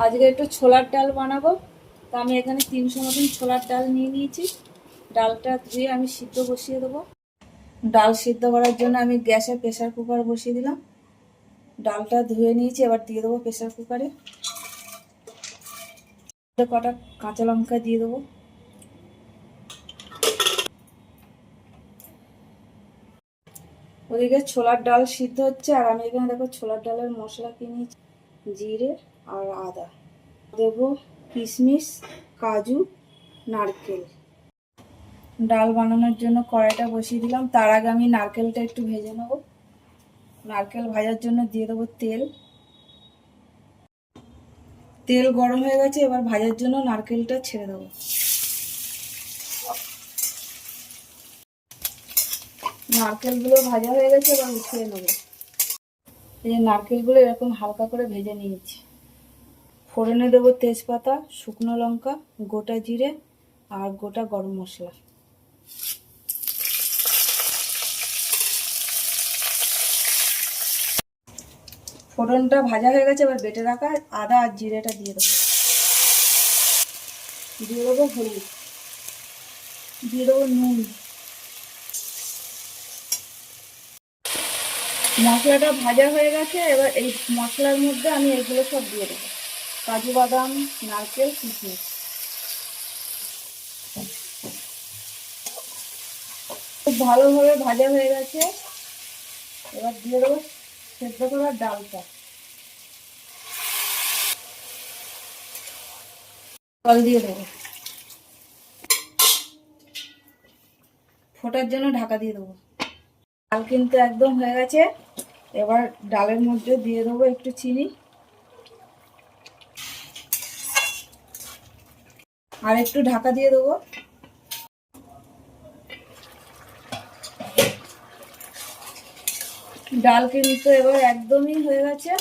আজকে একটু ছোলার ডাল বানাবো। তো আমি এখানে 300 মতন ছোলার ডাল নিয়ে নিয়েছি। ডালটা ধুয়ে আমি সিদ্ধ বসিয়ে দেবো। ডাল সিদ্ধ করার জন্য আমি গ্যাসে প্রেসার কুকার বসিয়ে দিলাম। ডালটা ধুয়ে নিয়েছি, এবার দিয়ে দেবো প্রেসার কুকারে। কটা কাঁচা লঙ্কা দিয়ে দেবো। ওদিকে ছোলার ডাল সিদ্ধ হচ্ছে, আর আমি এখানে দেখো ছোলার ডালের মশলা কিনেছি। জিরে আর আদা দেবো, কিশমিশ, কাজু, নারকেল। ডাল বানানোর জন্য কড়াইটা বসিয়ে দিলাম। তার আগে আমি নারকেলটা একটু ভেজে নেব। নারকেল ভাজার জন্য দিয়ে দেবো তেল। তেল গরম হয়ে গেছে, এবার ভাজার জন্য নারকেলটা ছেড়ে দেবো। নারকেলগুলো ভাজা হয়ে গেছে, এবার উঠিয়ে নেব। এই যে নারকেলগুলো এরকম হালকা করে ভেজে নিয়েছি। ফোড়নে দেবো তেজপাতা, শুকনো লঙ্কা, গোটা জিরে আর গোটা গরম মশলা। ফোড়নটা ভাজা হয়ে গেছে, এবার বেটে রাখা আদা আর জিরেটা দিয়ে দেবো। দিয়ে দেবো হলুদ, দিয়ে দেবো নুন। মশলাটা ভাজা হয়ে গেছে, এবার এই মশলার মধ্যে আমি এগুলো সব দিয়ে দেবো। কাজু বাদাম, নারকেল, কিশমিশ। খুব ভালোভাবে ভাজা হয়ে গেছে, এবার দিয়ে দেবো সেদ্ধ করা ডালটা। জল দিয়ে দেবো, ফোটার জন্য ঢাকা দিয়ে দেবো। ডাল কিন্তু একদম হয়ে গেছে। এবার ডালের মধ্যে দিয়ে দেবো একটু চিনি আর একটু ঢাকা দিয়ে দেবো। ডাল কিন্তু এবার একদমই হয়ে গেছে।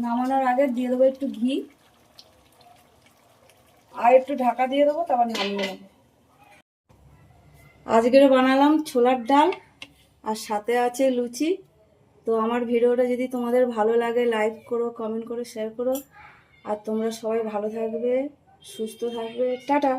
নামানোর আগে দিয়ে দেবো একটু ঘি আর একটু ঢাকা দিয়ে দেবো, তারপর নামিয়ে নেবো। আজকের বানালাম ছোলার ডাল আর সাথে আছে লুচি। তো আমার ভিডিওটা যদি তোমাদের ভালো লাগে, লাইক করো, কমেন্ট করো, শেয়ার করো। আর তোমরা সবাই ভালো থাকবে, সুস্থ থাকবে। টাটা।